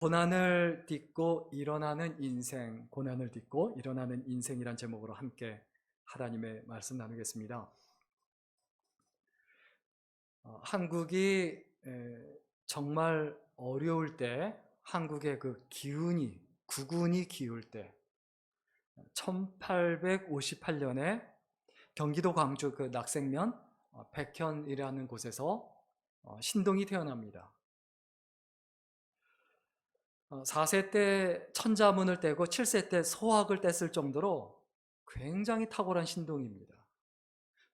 고난을 딛고 일어나는 인생, 고난을 딛고 일어나는 인생이란 제목으로 함께 하나님의 말씀 나누겠습니다. 한국이 정말 어려울 때, 한국의 그 기운이, 국운이 기울 때, 1858년에 경기도 광주 그 낙생면 백현이라는 곳에서 신동이 태어납니다. 4세 때 천자문을 떼고 7세 때 소학을 뗐을 정도로 굉장히 탁월한 신동입니다.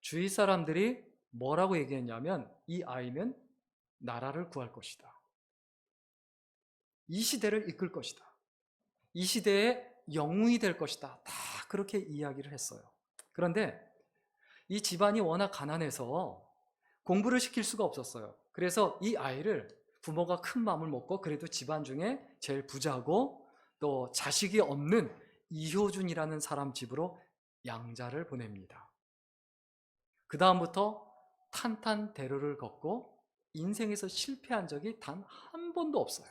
주위 사람들이 뭐라고 얘기했냐면 이 아이는 나라를 구할 것이다. 이 시대를 이끌 것이다. 이 시대의 영웅이 될 것이다. 다 그렇게 이야기를 했어요. 그런데 이 집안이 워낙 가난해서 공부를 시킬 수가 없었어요. 그래서 이 아이를 부모가 큰 마음을 먹고 그래도 집안 중에 제일 부자고 또 자식이 없는 이효준이라는 사람 집으로 양자를 보냅니다. 그 다음부터 탄탄대로를 걷고 인생에서 실패한 적이 단 한 번도 없어요.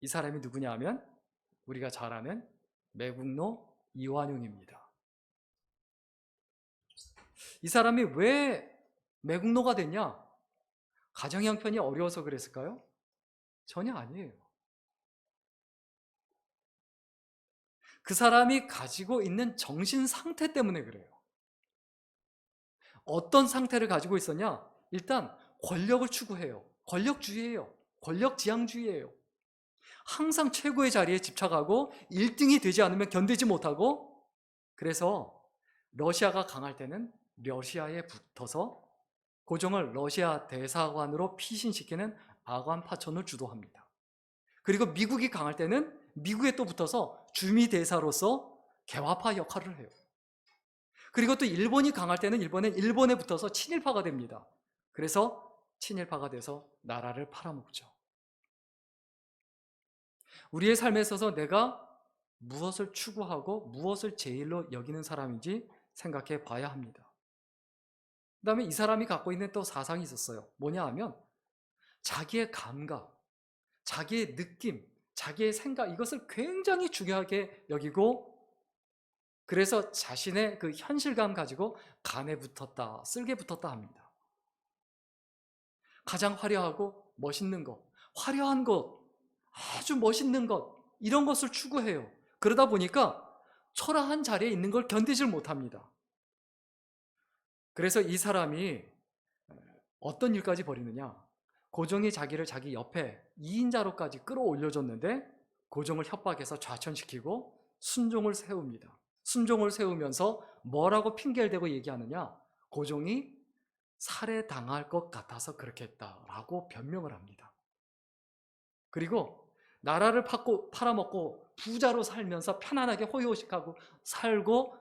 이 사람이 누구냐 하면 우리가 잘 아는 매국노 이완용입니다. 이 사람이 왜 매국노가 됐냐? 가정 형편이 어려워서 그랬을까요? 전혀 아니에요. 그 사람이 가지고 있는 정신 상태 때문에 그래요. 어떤 상태를 가지고 있었냐? 일단 권력을 추구해요. 권력주의예요. 권력지향주의예요. 항상 최고의 자리에 집착하고 1등이 되지 않으면 견디지 못하고, 그래서 러시아가 강할 때는 러시아에 붙어서 고종을 러시아 대사관으로 피신시키는 아관 파천을 주도합니다. 그리고 미국이 강할 때는 미국에 또 붙어서 주미 대사로서 개화파 역할을 해요. 그리고 또 일본이 강할 때는 일본에 붙어서 친일파가 됩니다. 그래서 친일파가 돼서 나라를 팔아먹죠. 우리의 삶에 있어서 내가 무엇을 추구하고 무엇을 제일로 여기는 사람인지 생각해 봐야 합니다. 그 다음에 이 사람이 갖고 있는 또 사상이 있었어요. 뭐냐 하면 자기의 감각, 자기의 느낌, 자기의 생각, 이것을 굉장히 중요하게 여기고, 그래서 자신의 그 현실감 가지고 간에 붙었다, 쓸개 붙었다 합니다. 가장 화려하고 멋있는 것, 화려한 것, 아주 멋있는 것, 이런 것을 추구해요. 그러다 보니까 초라한 자리에 있는 걸 견디질 못합니다. 그래서 이 사람이 어떤 일까지 벌이느냐? 고종이 자기를 자기 옆에 2인자로까지 끌어올려줬는데 고종을 협박해서 좌천시키고 순종을 세웁니다. 순종을 세우면서 뭐라고 핑계를 대고 얘기하느냐? 고종이 살해당할 것 같아서 그렇게 했다라고 변명을 합니다. 그리고 나라를 팔아먹고 부자로 살면서 편안하게 호의호식하고 살고,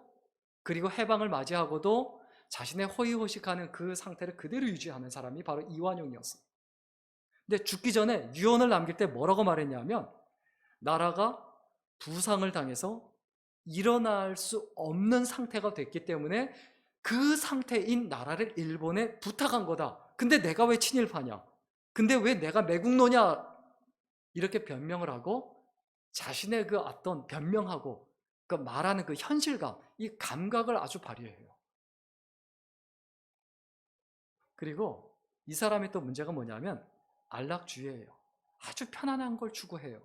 그리고 해방을 맞이하고도 자신의 호의호식하는 그 상태를 그대로 유지하는 사람이 바로 이완용이었어요. 근데 죽기 전에 유언을 남길 때 뭐라고 말했냐면 나라가 부상을 당해서 일어날 수 없는 상태가 됐기 때문에 그 상태인 나라를 일본에 부탁한 거다. 근데 내가 왜 친일파냐? 근데 왜 내가 매국노냐? 이렇게 변명을 하고 자신의 그 어떤 변명하고 그 말하는 그 현실감, 이 감각을 아주 발휘해요. 그리고 이 사람의 또 문제가 뭐냐면 안락주의예요. 아주 편안한 걸 추구해요.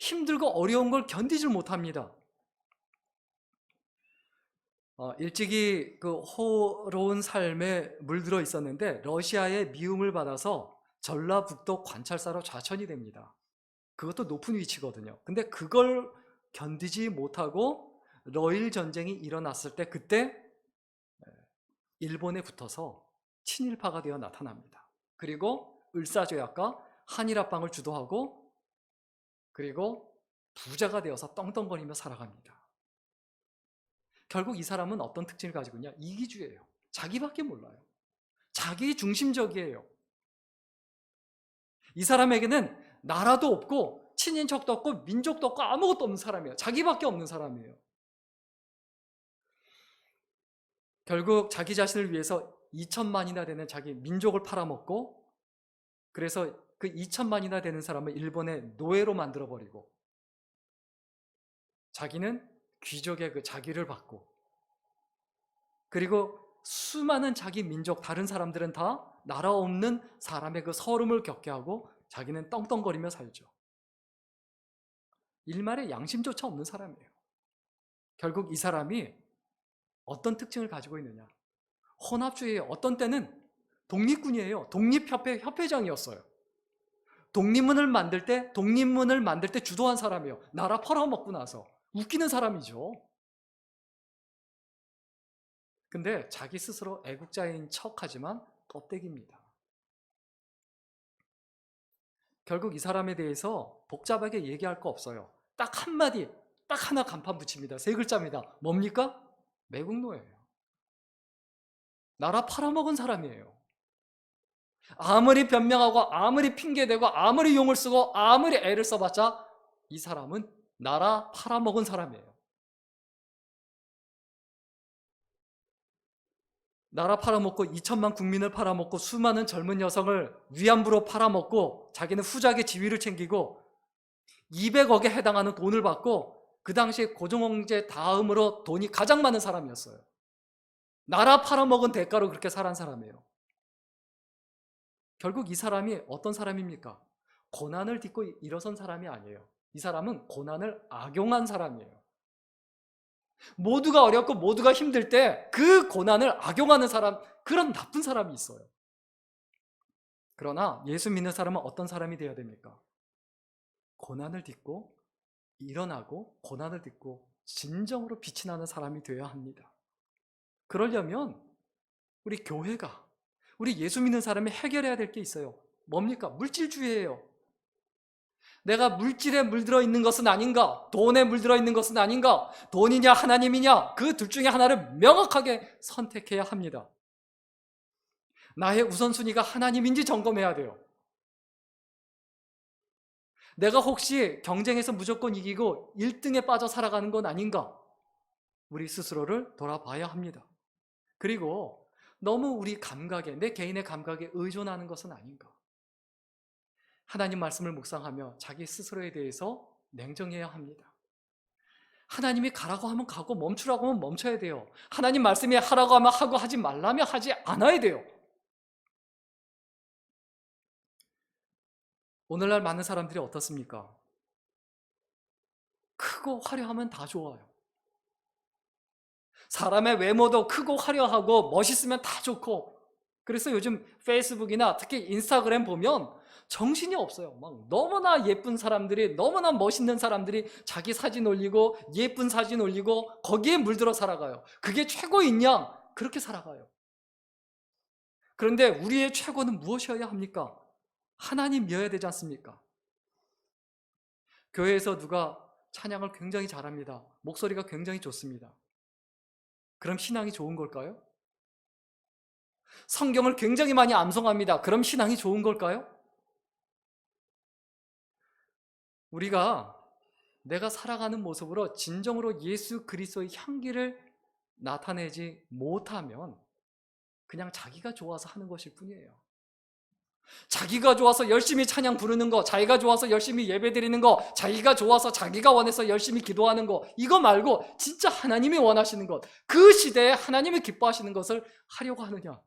힘들고 어려운 걸 견디질 못합니다. 일찍이 그 호로운 삶에 물들어 있었는데 러시아의 미움을 받아서 전라북도 관찰사로 좌천이 됩니다. 그것도 높은 위치거든요. 근데 그걸 견디지 못하고 러일 전쟁이 일어났을 때 그때 일본에 붙어서 친일파가 되어 나타납니다. 그리고 을사조약과 한일합방을 주도하고 그리고 부자가 되어서 떵떵거리며 살아갑니다. 결국 이 사람은 어떤 특징을 가지고 있냐? 이기주의예요. 자기밖에 몰라요. 자기 중심적이에요. 이 사람에게는 나라도 없고 친인척도 없고 민족도 없고 아무것도 없는 사람이에요. 자기밖에 없는 사람이에요. 결국 자기 자신을 위해서 2천만이나 되는 자기 민족을 팔아먹고, 그래서 그 2천만이나 되는 사람을 일본의 노예로 만들어버리고 자기는 귀족의 그 자기를 받고, 그리고 수많은 자기 민족 다른 사람들은 다 나라 없는 사람의 그 서름을 겪게 하고 자기는 떵떵거리며 살죠. 일말의 양심조차 없는 사람이에요. 결국 이 사람이 어떤 특징을 가지고 있느냐, 혼합주의예요. 어떤 때는 독립군이에요. 독립협회 협회장이었어요. 독립문을 만들 때 주도한 사람이에요. 나라 팔아먹고 나서. 웃기는 사람이죠. 근데 자기 스스로 애국자인 척하지만 껍데기입니다. 결국 이 사람에 대해서 복잡하게 얘기할 거 없어요. 딱 한마디, 딱 하나 간판 붙입니다. 3글자입니다. 뭡니까? 매국노예요. 나라 팔아먹은 사람이에요. 아무리 변명하고 아무리 핑계대고 아무리 용을 쓰고 아무리 애를 써봤자 이 사람은 나라 팔아먹은 사람이에요. 나라 팔아먹고 2천만 국민을 팔아먹고 수많은 젊은 여성을 위안부로 팔아먹고 자기는 후작의 지위를 챙기고 200억에 해당하는 돈을 받고 그 당시에 고종홍제 다음으로 돈이 가장 많은 사람이었어요. 나라 팔아먹은 대가로 그렇게 살아온 사람이에요. 결국 이 사람이 어떤 사람입니까? 고난을 딛고 일어선 사람이 아니에요. 이 사람은 고난을 악용한 사람이에요. 모두가 어렵고 모두가 힘들 때 그 고난을 악용하는 사람, 그런 나쁜 사람이 있어요. 그러나 예수 믿는 사람은 어떤 사람이 되어야 됩니까? 고난을 딛고 일어나고 고난을 딛고 진정으로 빛이 나는 사람이 되어야 합니다. 그러려면 우리 교회가, 우리 예수 믿는 사람이 해결해야 될 게 있어요. 뭡니까? 물질주의예요. 내가 물질에 물들어 있는 것은 아닌가? 돈에 물들어 있는 것은 아닌가? 돈이냐 하나님이냐? 그 둘 중에 하나를 명확하게 선택해야 합니다. 나의 우선순위가 하나님인지 점검해야 돼요. 내가 혹시 경쟁에서 무조건 이기고 1등에 빠져 살아가는 건 아닌가? 우리 스스로를 돌아봐야 합니다. 그리고 너무 우리 감각에, 내 개인의 감각에 의존하는 것은 아닌가? 하나님 말씀을 묵상하며 자기 스스로에 대해서 냉정해야 합니다. 하나님이 가라고 하면 가고 멈추라고 하면 멈춰야 돼요. 하나님 말씀이 하라고 하면 하고 하지 말라면 하지 않아야 돼요. 오늘날 많은 사람들이 어떻습니까? 크고 화려하면 다 좋아요. 사람의 외모도 크고 화려하고 멋있으면 다 좋고, 그래서 요즘 페이스북이나 특히 인스타그램 보면 정신이 없어요. 막 너무나 예쁜 사람들이, 너무나 멋있는 사람들이 자기 사진 올리고 예쁜 사진 올리고 거기에 물들어 살아가요. 그게 최고이냐? 그렇게 살아가요. 그런데 우리의 최고는 무엇이어야 합니까? 하나님 믿어야 되지 않습니까? 교회에서 누가 찬양을 굉장히 잘합니다. 목소리가 굉장히 좋습니다. 그럼 신앙이 좋은 걸까요? 성경을 굉장히 많이 암송합니다. 그럼 신앙이 좋은 걸까요? 우리가 내가 살아가는 모습으로 진정으로 예수 그리스도의 향기를 나타내지 못하면 그냥 자기가 좋아서 하는 것일 뿐이에요. 자기가 좋아서 열심히 찬양 부르는 거, 자기가 좋아서 열심히 예배 드리는 거, 자기가 좋아서 자기가 원해서 열심히 기도하는 거, 이거 말고 진짜 하나님이 원하시는 것, 그 시대에 하나님이 기뻐하시는 것을 하려고 하느냐,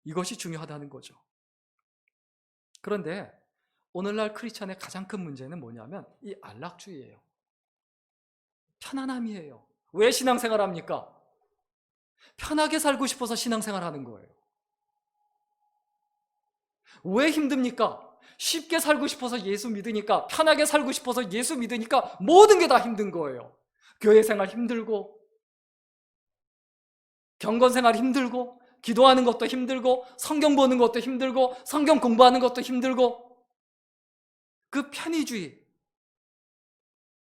이것이 중요하다는 거죠. 그런데 오늘날 크리스천의 가장 큰 문제는 뭐냐면 이 안락주의예요. 편안함이에요. 왜 신앙생활 합니까? 편하게 살고 싶어서 신앙생활 하는 거예요. 왜 힘듭니까? 쉽게 살고 싶어서 예수 믿으니까, 편하게 살고 싶어서 예수 믿으니까 모든 게 다 힘든 거예요. 교회 생활 힘들고, 경건 생활 힘들고, 기도하는 것도 힘들고, 성경 보는 것도 힘들고, 성경 공부하는 것도 힘들고, 그 편의주의,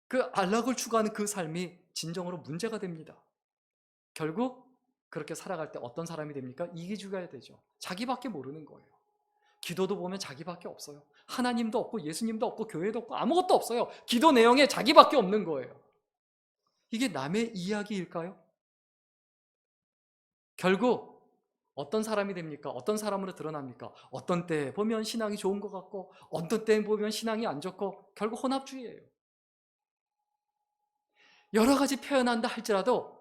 그 안락을 추구하는 그 삶이 진정으로 문제가 됩니다. 결국 그렇게 살아갈 때 어떤 사람이 됩니까? 이기주의가 되죠. 자기밖에 모르는 거예요. 기도도 보면 자기밖에 없어요. 하나님도 없고 예수님도 없고 교회도 없고 아무것도 없어요. 기도 내용에 자기밖에 없는 거예요. 이게 남의 이야기일까요? 결국 어떤 사람이 됩니까? 어떤 사람으로 드러납니까? 어떤 때 보면 신앙이 좋은 것 같고 어떤 때 보면 신앙이 안 좋고 결국 혼합주의예요. 여러 가지 표현한다 할지라도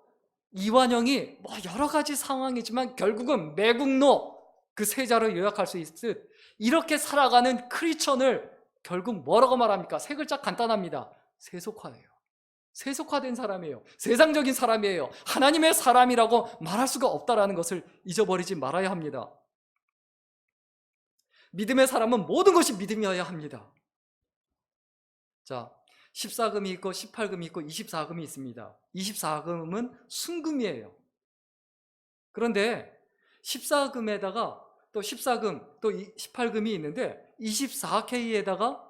이완영이 뭐 여러 가지 상황이지만 결국은 매국노 그 세자를 요약할 수 있듯 이렇게 살아가는 크리스천을 결국 뭐라고 말합니까? 세 글자 간단합니다. 세속화예요. 세속화된 사람이에요. 세상적인 사람이에요. 하나님의 사람이라고 말할 수가 없다는 것을 잊어버리지 말아야 합니다. 믿음의 사람은 모든 것이 믿음이어야 합니다. 자, 14금이 있고 18금이 있고 24금이 있습니다. 24금은 순금이에요. 그런데 14금에다가 또 14금 또 18금이 있는데 24K에다가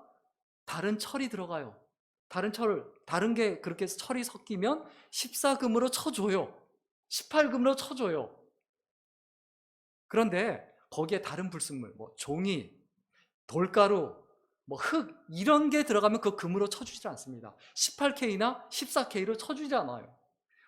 다른 철이 들어가요. 다른 게 그렇게 철이 섞이면 14금으로 쳐줘요. 18금으로 쳐줘요. 그런데 거기에 다른 불순물, 뭐 종이, 돌가루, 뭐 흙 이런 게 들어가면 그 금으로 쳐주지 않습니다. 18K나 14K로 쳐주지 않아요.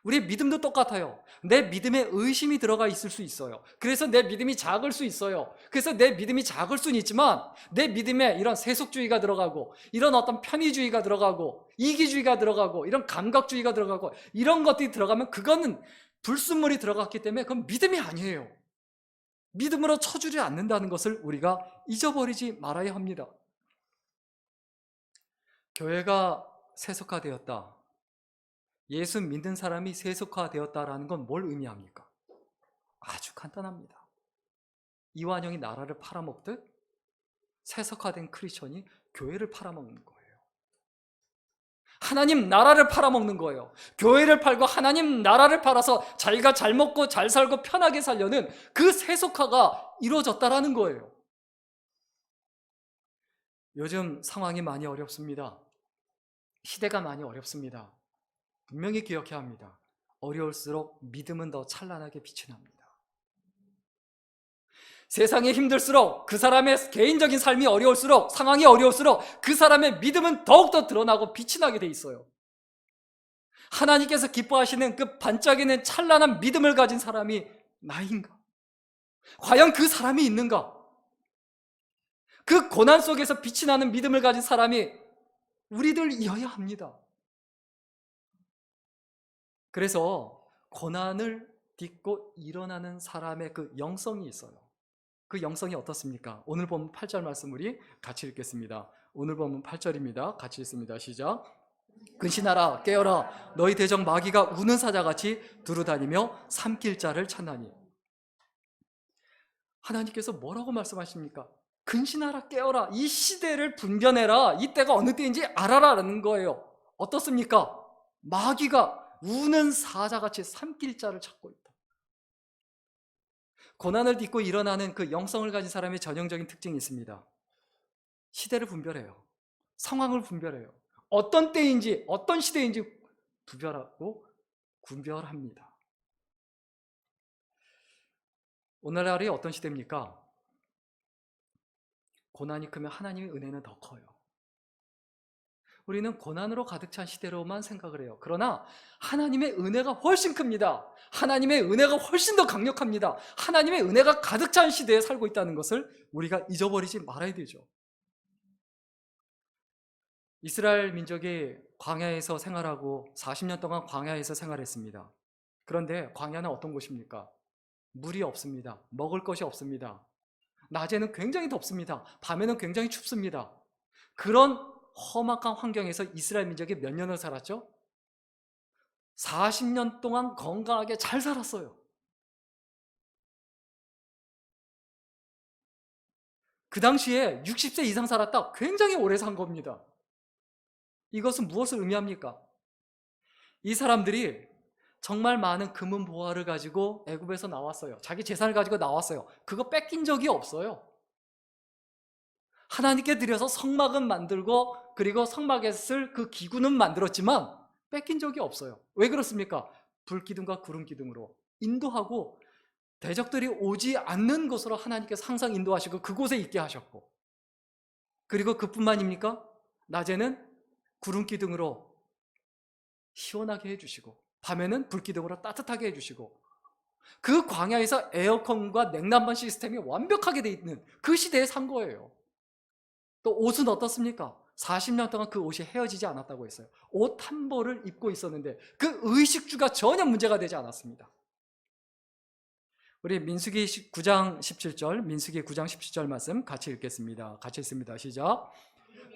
우리의 믿음도 똑같아요. 내 믿음에 의심이 들어가 있을 수 있어요. 그래서 내 믿음이 작을 수 있어요. 그래서 내 믿음이 작을 수는 있지만 내 믿음에 이런 세속주의가 들어가고 이런 어떤 편의주의가 들어가고 이기주의가 들어가고 이런 감각주의가 들어가고 이런 것들이 들어가면 그거는 불순물이 들어갔기 때문에 그건 믿음이 아니에요. 믿음으로 쳐주지 않는다는 것을 우리가 잊어버리지 말아야 합니다. 교회가 세속화되었다. 예수 믿는 사람이 세속화되었다라는 건 뭘 의미합니까? 아주 간단합니다. 이완영이 나라를 팔아먹듯 세속화된 크리스천이 교회를 팔아먹는 거예요. 하나님 나라를 팔아먹는 거예요. 교회를 팔고 하나님 나라를 팔아서 자기가 잘 먹고 잘 살고 편하게 살려는 그 세속화가 이루어졌다라는 거예요. 요즘 상황이 많이 어렵습니다. 시대가 많이 어렵습니다. 분명히 기억해야 합니다. 어려울수록 믿음은 더 찬란하게 빛이 납니다. 세상이 힘들수록 그 사람의 개인적인 삶이 어려울수록 상황이 어려울수록 그 사람의 믿음은 더욱더 드러나고 빛이 나게 돼 있어요. 하나님께서 기뻐하시는 그 반짝이는 찬란한 믿음을 가진 사람이 나인가? 과연 그 사람이 있는가? 그 고난 속에서 빛이 나는 믿음을 가진 사람이 우리들이어야 합니다. 그래서 고난을 딛고 일어나는 사람의 그 영성이 있어요. 그 영성이 어떻습니까? 오늘 본문 8절 말씀 우리 같이 읽겠습니다. 오늘 본문 8절입니다. 같이 읽습니다. 시작. 근신하라 깨어라 너희 대적 마귀가 우는 사자같이 두루다니며 삼킬 자를 찾나니. 하나님께서 뭐라고 말씀하십니까? 근신하라 깨어라 이 시대를 분별해라 이 때가 어느 때인지 알아라라는 거예요. 어떻습니까? 마귀가 우는 사자같이 삼킬 자를 찾고 있다. 고난을 딛고 일어나는 그 영성을 가진 사람의 전형적인 특징이 있습니다. 시대를 분별해요. 상황을 분별해요. 어떤 때인지 어떤 시대인지 분별하고 분별합니다. 오늘날이 어떤 시대입니까? 고난이 크면 하나님의 은혜는 더 커요. 우리는 고난으로 가득 찬 시대로만 생각을 해요. 그러나 하나님의 은혜가 훨씬 큽니다. 하나님의 은혜가 훨씬 더 강력합니다. 하나님의 은혜가 가득 찬 시대에 살고 있다는 것을 우리가 잊어버리지 말아야 되죠. 이스라엘 민족이 광야에서 생활하고 40년 동안 광야에서 생활했습니다. 그런데 광야는 어떤 곳입니까? 물이 없습니다. 먹을 것이 없습니다. 낮에는 굉장히 덥습니다. 밤에는 굉장히 춥습니다. 그런 험악한 환경에서 이스라엘 민족이 몇 년을 살았죠? 40년 동안 건강하게 잘 살았어요. 그 당시에 60세 이상 살았다 굉장히 오래 산 겁니다. 이것은 무엇을 의미합니까? 이 사람들이 정말 많은 금은 보화를 가지고 애굽에서 나왔어요. 자기 재산을 가지고 나왔어요. 그거 뺏긴 적이 없어요. 하나님께 드려서 성막은 만들고 그리고 성막에 쓸 그 기구는 만들었지만 뺏긴 적이 없어요. 왜 그렇습니까? 불기둥과 구름기둥으로 인도하고 대적들이 오지 않는 곳으로 하나님께서 항상 인도하시고 그곳에 있게 하셨고, 그리고 그뿐만입니까? 낮에는 구름기둥으로 시원하게 해주시고 밤에는 불기둥으로 따뜻하게 해주시고 그 광야에서 에어컨과 냉난방 시스템이 완벽하게 돼 있는 그 시대에 산 거예요. 또 옷은 어떻습니까? 40년 동안 그 옷이 헤어지지 않았다고 했어요. 옷 한 벌을 입고 있었는데 그 의식주가 전혀 문제가 되지 않았습니다. 우리 민수기 9장 17절, 민수기 9장 17절 말씀 같이 읽겠습니다. 같이 읽습니다. 시작.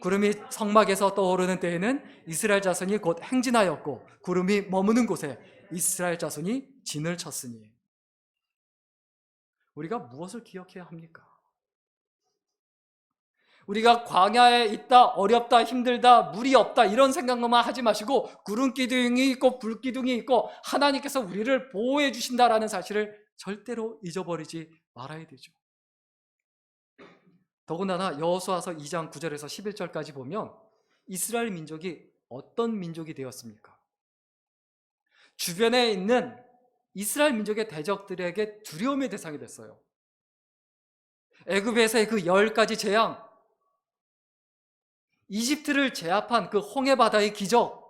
구름이 성막에서 떠오르는 때에는 이스라엘 자손이 곧 행진하였고 구름이 머무는 곳에 이스라엘 자손이 진을 쳤으니. 우리가 무엇을 기억해야 합니까? 우리가 광야에 있다, 어렵다, 힘들다, 물이 없다 이런 생각만 하지 마시고 구름 기둥이 있고 불 기둥이 있고 하나님께서 우리를 보호해 주신다라는 사실을 절대로 잊어버리지 말아야 되죠. 더군다나 여호수아서 2장 9절에서 11절까지 보면 이스라엘 민족이 어떤 민족이 되었습니까? 주변에 있는 이스라엘 민족의 대적들에게 두려움의 대상이 됐어요. 애굽에서의 그 10가지 재앙, 이집트를 제압한 그 홍해 바다의 기적,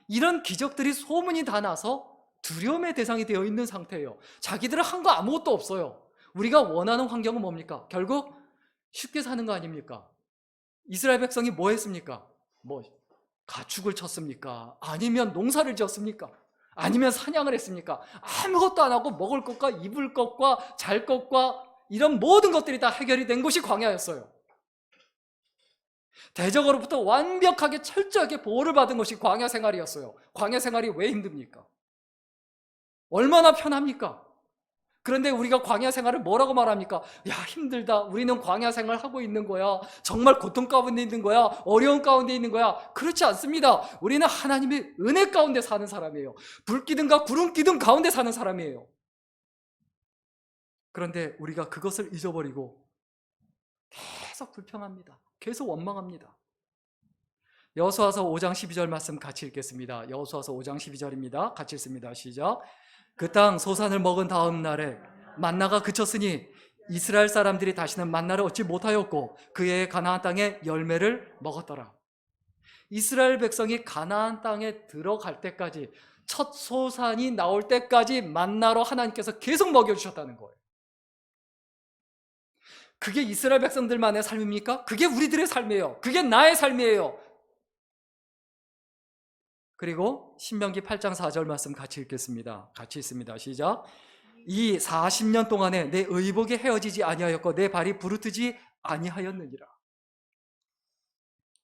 이런 기적들이 소문이 다 나서 두려움의 대상이 되어 있는 상태예요. 자기들은 한 거 아무것도 없어요. 우리가 원하는 환경은 뭡니까? 결국 쉽게 사는 거 아닙니까? 이스라엘 백성이 뭐 했습니까? 뭐 가축을 쳤습니까? 아니면 농사를 지었습니까? 아니면 사냥을 했습니까? 아무것도 안 하고 먹을 것과 입을 것과 잘 것과 이런 모든 것들이 다 해결이 된 곳이 광야였어요. 대적으로부터 완벽하게 철저하게 보호를 받은 것이 광야 생활이었어요. 광야 생활이 왜 힘듭니까? 얼마나 편합니까? 그런데 우리가 광야 생활을 뭐라고 말합니까? 야, 힘들다. 우리는 광야 생활 하고 있는 거야. 정말 고통 가운데 있는 거야. 어려운 가운데 있는 거야. 그렇지 않습니다. 우리는 하나님의 은혜 가운데 사는 사람이에요. 불기둥과 구름기둥 가운데 사는 사람이에요. 그런데 우리가 그것을 잊어버리고 계속 불평합니다. 계속 원망합니다. 여호수아서 5장 12절 말씀 같이 읽겠습니다. 여호수아서 5장 12절입니다. 같이 읽습니다. 시작. 그 땅 소산을 먹은 다음 날에 만나가 그쳤으니 이스라엘 사람들이 다시는 만나를 얻지 못하였고 그의 가나안 땅의 열매를 먹었더라. 이스라엘 백성이 가나안 땅에 들어갈 때까지, 첫 소산이 나올 때까지 만나로 하나님께서 계속 먹여주셨다는 거예요. 그게 이스라엘 백성들만의 삶입니까? 그게 우리들의 삶이에요. 그게 나의 삶이에요. 그리고 신명기 8장 4절 말씀 같이 읽겠습니다. 같이 읽습니다. 시작. 이 40년 동안에 내 의복이 헤어지지 아니하였고 내 발이 부르트지 아니하였느니라.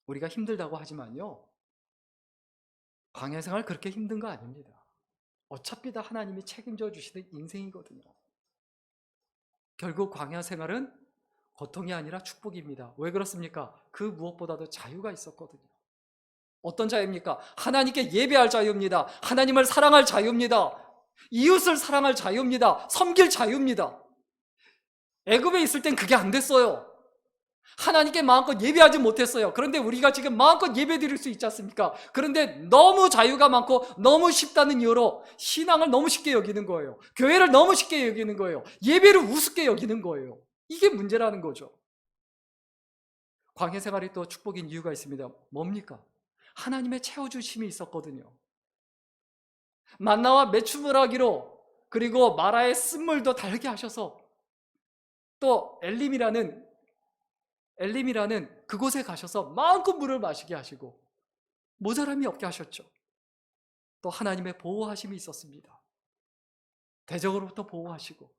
우리가 힘들다고 하지만요, 광야 생활 그렇게 힘든 거 아닙니다. 어차피 다 하나님이 책임져 주시는 인생이거든요. 결국 광야 생활은 고통이 아니라 축복입니다. 왜 그렇습니까? 그 무엇보다도 자유가 있었거든요. 어떤 자유입니까? 하나님께 예배할 자유입니다. 하나님을 사랑할 자유입니다. 이웃을 사랑할 자유입니다. 섬길 자유입니다. 애굽에 있을 땐 그게 안 됐어요. 하나님께 마음껏 예배하지 못했어요. 그런데 우리가 지금 마음껏 예배 드릴 수 있지 않습니까? 그런데 너무 자유가 많고 너무 쉽다는 이유로 신앙을 너무 쉽게 여기는 거예요. 교회를 너무 쉽게 여기는 거예요. 예배를 우습게 여기는 거예요. 이게 문제라는 거죠. 광야 생활이 또 축복인 이유가 있습니다. 뭡니까? 하나님의 채워주심이 있었거든요. 만나와 메추무라기로, 그리고 마라의 쓴물도 달게 하셔서, 또 엘림이라는 그곳에 가셔서 마음껏 물을 마시게 하시고 모자람이 없게 하셨죠. 또 하나님의 보호하심이 있었습니다. 대적으로부터 보호하시고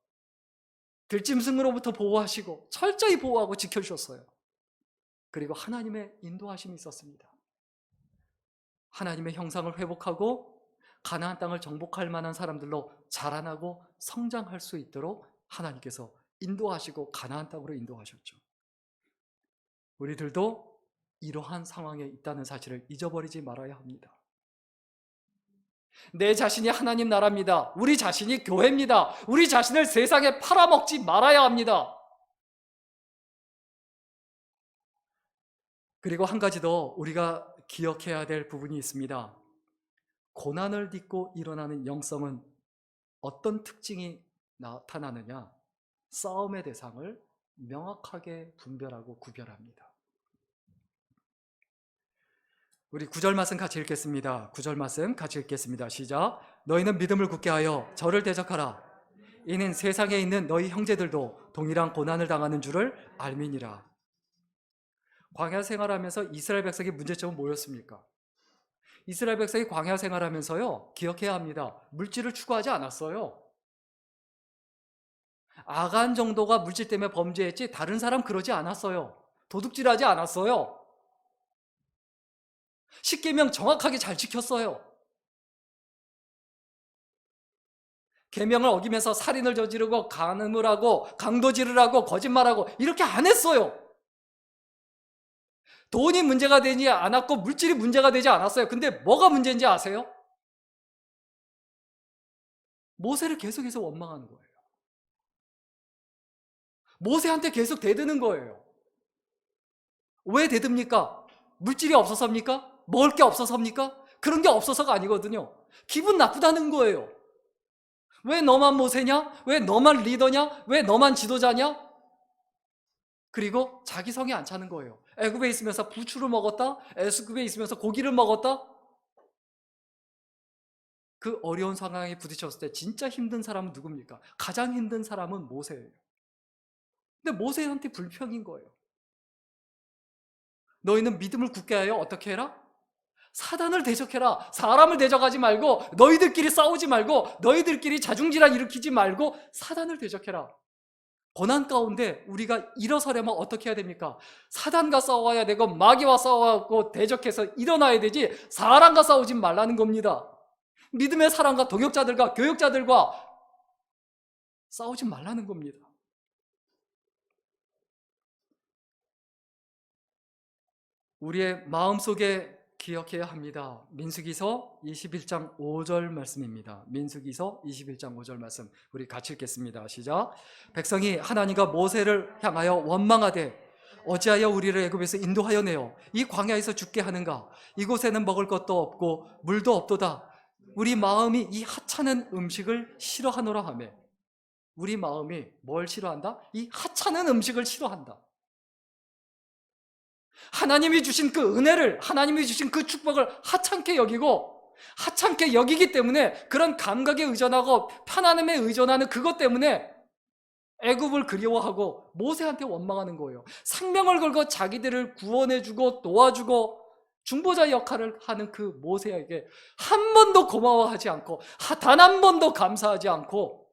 들짐승으로부터 보호하시고 철저히 보호하고 지켜주셨어요. 그리고 하나님의 인도하심이 있었습니다. 하나님의 형상을 회복하고 가나안 땅을 정복할 만한 사람들로 자라나고 성장할 수 있도록 하나님께서 인도하시고 가나안 땅으로 인도하셨죠. 우리들도 이러한 상황에 있다는 사실을 잊어버리지 말아야 합니다. 내 자신이 하나님 나라입니다. 우리 자신이 교회입니다. 우리 자신을 세상에 팔아먹지 말아야 합니다. 그리고 한 가지 더 우리가 기억해야 될 부분이 있습니다. 고난을 딛고 일어나는 영성은 어떤 특징이 나타나느냐? 싸움의 대상을 명확하게 분별하고 구별합니다. 우리 9절 말씀 같이 읽겠습니다. 9절 말씀 같이 읽겠습니다. 시작. 너희는 믿음을 굳게 하여 저를 대적하라. 이는 세상에 있는 너희 형제들도 동일한 고난을 당하는 줄을 알미니라. 광야 생활하면서 이스라엘 백성의 문제점은 뭐였습니까? 이스라엘 백성이 광야 생활하면서요, 기억해야 합니다. 물질을 추구하지 않았어요. 아간 정도가 물질 때문에 범죄했지 다른 사람 그러지 않았어요. 도둑질하지 않았어요. 십계명 정확하게 잘 지켰어요. 계명을 어기면서 살인을 저지르고 간음을 하고 강도질을 하고 거짓말하고 이렇게 안 했어요. 돈이 문제가 되지 않았고 물질이 문제가 되지 않았어요. 근데 뭐가 문제인지 아세요? 모세를 계속해서 원망하는 거예요. 모세한테 계속 대드는 거예요. 왜 대듭니까? 물질이 없어서입니까? 먹을 게 없어서입니까? 그런 게 없어서가 아니거든요. 기분 나쁘다는 거예요. 왜 너만 모세냐? 왜 너만 리더냐? 왜 너만 지도자냐? 그리고 자기 성에 안 차는 거예요. 애굽에 있으면서 부추를 먹었다? 애굽에 있으면서 고기를 먹었다? 그 어려운 상황에 부딪혔을 때 진짜 힘든 사람은 누굽니까? 가장 힘든 사람은 모세예요. 근데 모세한테 불평인 거예요. 너희는 믿음을 굳게 하여 어떻게 해라? 사단을 대적해라. 사람을 대적하지 말고 너희들끼리 싸우지 말고 너희들끼리 자중질환 일으키지 말고 사단을 대적해라. 고난 가운데 우리가 일어서려면 어떻게 해야 됩니까? 사단과 싸워야 되고 마귀와 싸워고 대적해서 일어나야 되지 사람과 싸우지 말라는 겁니다. 믿음의 사람과 동역자들과 교역자들과 싸우지 말라는 겁니다. 우리의 마음속에 기억해야 합니다. 민수기서 21장 5절 말씀입니다. 민수기서 21장 5절 말씀 우리 같이 읽겠습니다. 시작. 백성이 하나님과 모세를 향하여 원망하되 어찌하여 우리를 애굽에서 인도하여 내어 이 광야에서 죽게 하는가? 이곳에는 먹을 것도 없고 물도 없도다. 우리 마음이 이 하찮은 음식을 싫어하노라 하며. 우리 마음이 뭘 싫어한다? 이 하찮은 음식을 싫어한다. 하나님이 주신 그 은혜를, 하나님이 주신 그 축복을 하찮게 여기고, 하찮게 여기기 때문에 그런 감각에 의존하고 편안함에 의존하는 그것 때문에 애굽을 그리워하고 모세한테 원망하는 거예요. 생명을 걸고 자기들을 구원해주고 도와주고 중보자 역할을 하는 그 모세에게 한 번도 고마워하지 않고 단 한 번도 감사하지 않고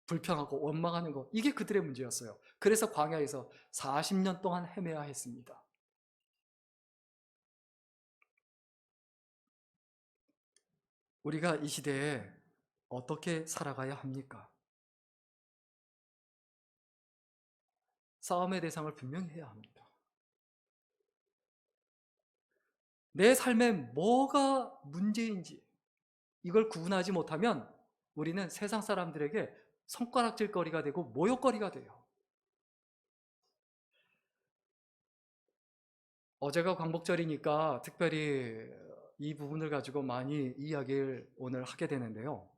불평하고 원망하는 것, 이게 그들의 문제였어요. 그래서 광야에서 40년 동안 헤매야 했습니다. 우리가 이 시대에 어떻게 살아가야 합니까? 싸움의 대상을 분명히 해야 합니다. 내 삶에 뭐가 문제인지 이걸 구분하지 못하면 우리는 세상 사람들에게 손가락질거리가 되고 모욕거리가 돼요. 어제가 광복절이니까 특별히 이 부분을 가지고 많이 이야기를 오늘 하게 되는데요.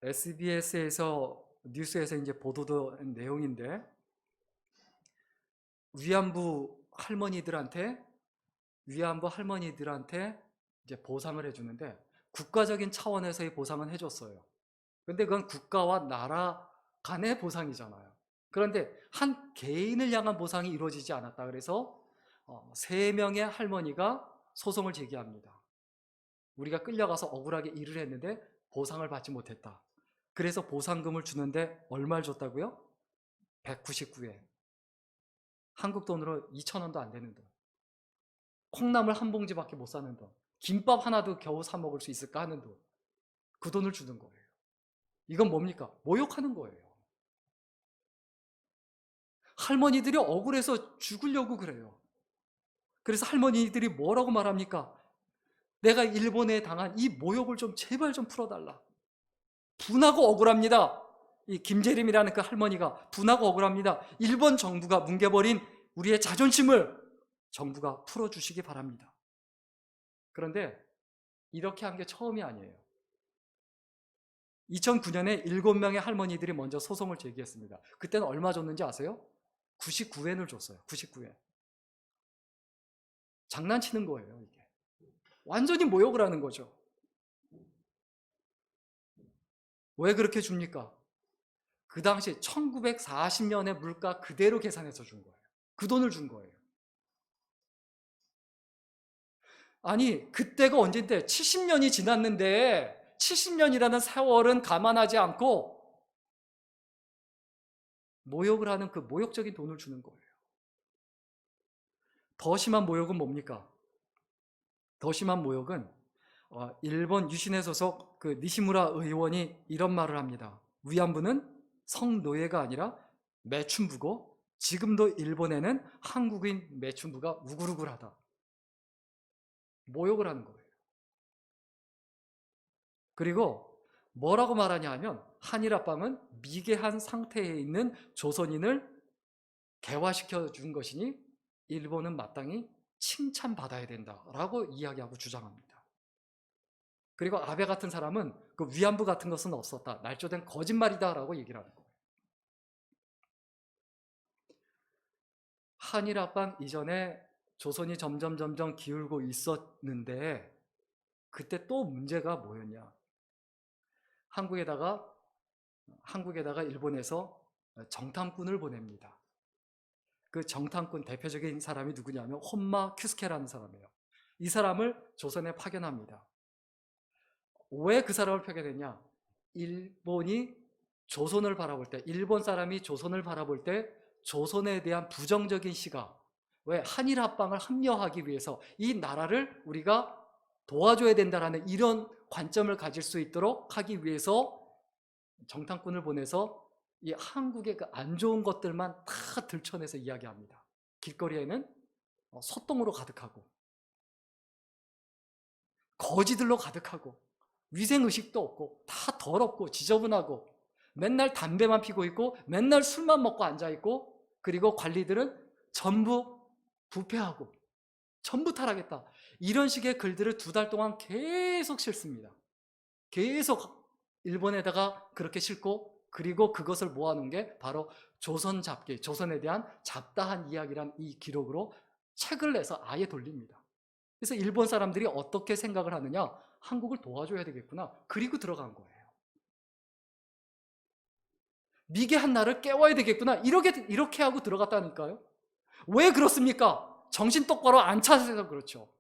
SBS에서 뉴스에서 이제 보도된 내용인데, 위안부 할머니들한테 이제 보상을 해주는데 국가적인 차원에서의 보상은 해줬어요. 근데 그건 국가와 나라 간의 보상이잖아요. 그런데 한 개인을 향한 보상이 이루어지지 않았다. 그래서 3명의 할머니가 소송을 제기합니다. 우리가 끌려가서 억울하게 일을 했는데 보상을 받지 못했다. 그래서 보상금을 주는데 얼마를 줬다고요? 199엔. 한국 돈으로 2,000원도 안 되는 돈. 콩나물 한 봉지밖에 못 사는 돈. 김밥 하나도 겨우 사 먹을 수 있을까 하는 돈. 그 돈을 주는 거예요. 이건 뭡니까? 모욕하는 거예요. 할머니들이 억울해서 죽으려고 그래요. 그래서 할머니들이 뭐라고 말합니까? 내가 일본에 당한 이 모욕을 좀 제발 좀 풀어달라. 분하고 억울합니다. 이 김재림이라는 그 할머니가 분하고 억울합니다. 일본 정부가 뭉개버린 우리의 자존심을 정부가 풀어주시기 바랍니다. 그런데 이렇게 한 게 처음이 아니에요. 2009년에 7명의 할머니들이 먼저 소송을 제기했습니다. 그때는 얼마 줬는지 아세요? 99엔을 줬어요. 99엔. 장난치는 거예요, 이게. 완전히 모욕을 하는 거죠. 왜 그렇게 줍니까? 그 당시 1940년의 물가 그대로 계산해서 준 거예요. 그 돈을 준 거예요. 아니, 그때가 언젠데 70년이 지났는데 70년이라는 세월은 감안하지 않고 모욕을 하는 그 모욕적인 돈을 주는 거예요. 더 심한 모욕은 뭡니까? 더 심한 모욕은 일본 유신회 소속 그 니시무라 의원이 이런 말을 합니다. 위안부는 성노예가 아니라 매춘부고 지금도 일본에는 한국인 매춘부가 우글우글하다. 모욕을 하는 거예요. 그리고 뭐라고 말하냐 하면 한일 합방은 미개한 상태에 있는 조선인을 개화시켜 준 것이니 일본은 마땅히 칭찬받아야 된다라고 이야기하고 주장합니다. 그리고 아베 같은 사람은 그 위안부 같은 것은 없었다. 날조된 거짓말이다라고 얘기를 하는 거예요. 한일 합방 이전에 조선이 점점 기울고 있었는데 그때 또 문제가 뭐였냐? 한국에다가 일본에서 정탐꾼을 보냅니다. 그 정탐꾼 대표적인 사람이 누구냐면 혼마 큐스케라는 사람이에요. 이 사람을 조선에 파견합니다. 왜 그 사람을 파견했냐? 일본이 조선을 바라볼 때, 일본 사람이 조선을 바라볼 때 조선에 대한 부정적인 시각, 왜 한일 합방을 합리화하기 위해서 이 나라를 우리가 도와줘야 된다라는 이런 관점을 가질 수 있도록 하기 위해서 정탐꾼을 보내서 이 한국의 그 안 좋은 것들만 다 들춰내서 이야기합니다. 길거리에는 소똥으로 가득하고 거지들로 가득하고 위생의식도 없고 다 더럽고 지저분하고 맨날 담배만 피고 있고 맨날 술만 먹고 앉아있고 그리고 관리들은 전부 부패하고 전부 타락했다. 이런 식의 글들을 2달 동안 계속 싣습니다. 계속 일본에다가 그렇게 싣고 그리고 그것을 모아놓은 게 바로 조선 잡기, 조선에 대한 잡다한 이야기란 이 기록으로 책을 내서 아예 돌립니다. 그래서 일본 사람들이 어떻게 생각을 하느냐? 한국을 도와줘야 되겠구나. 그리고 들어간 거예요. 미개한 나를 깨워야 되겠구나. 이렇게 하고 들어갔다니까요. 왜 그렇습니까? 정신 똑바로 안 차려서 그렇죠.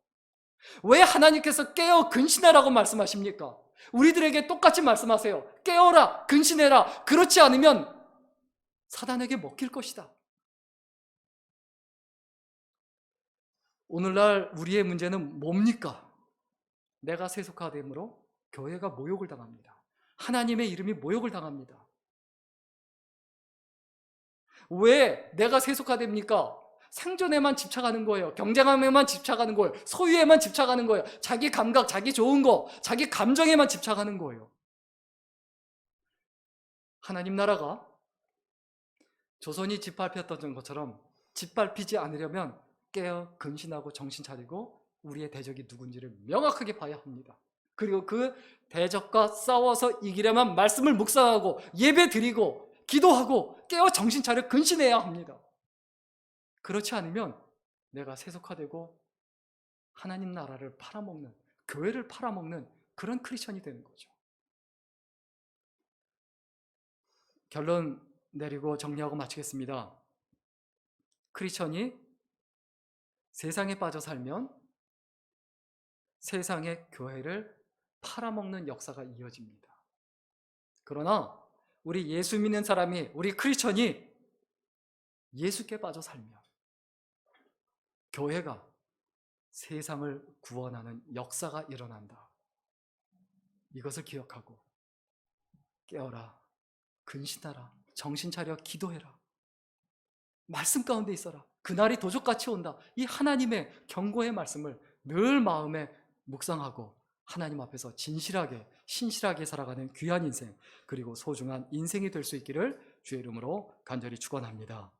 왜 하나님께서 깨어 근신하라고 말씀하십니까? 우리들에게 똑같이 말씀하세요. 깨어라, 근신해라. 그렇지 않으면 사단에게 먹힐 것이다. 오늘날 우리의 문제는 뭡니까? 내가 세속화됨으로 교회가 모욕을 당합니다. 하나님의 이름이 모욕을 당합니다. 왜 내가 세속화됩니까? 생존에만 집착하는 거예요. 경쟁함에만 집착하는 거예요. 소유에만 집착하는 거예요. 자기 감각, 자기 좋은 거, 자기 감정에만 집착하는 거예요. 하나님 나라가 조선이 짓밟혔던 것처럼 짓밟히지 않으려면 깨어 근신하고 정신 차리고 우리의 대적이 누군지를 명확하게 봐야 합니다. 그리고 그 대적과 싸워서 이기려면 말씀을 묵상하고 예배 드리고 기도하고 깨어 정신 차려 근신해야 합니다. 그렇지 않으면 내가 세속화되고 하나님 나라를 팔아먹는, 교회를 팔아먹는 그런 크리스천이 되는 거죠. 결론 내리고 정리하고 마치겠습니다. 크리스천이 세상에 빠져 살면 세상의 교회를 팔아먹는 역사가 이어집니다. 그러나 우리 예수 믿는 사람이, 우리 크리스천이 예수께 빠져 살면 교회가 세상을 구원하는 역사가 일어난다. 이것을 기억하고 깨어라, 근신하라, 정신 차려 기도해라. 말씀 가운데 있어라. 그날이 도적같이 온다. 이 하나님의 경고의 말씀을 늘 마음에 묵상하고 하나님 앞에서 진실하게 신실하게 살아가는 귀한 인생 그리고 소중한 인생이 될 수 있기를 주의 이름으로 간절히 축원합니다.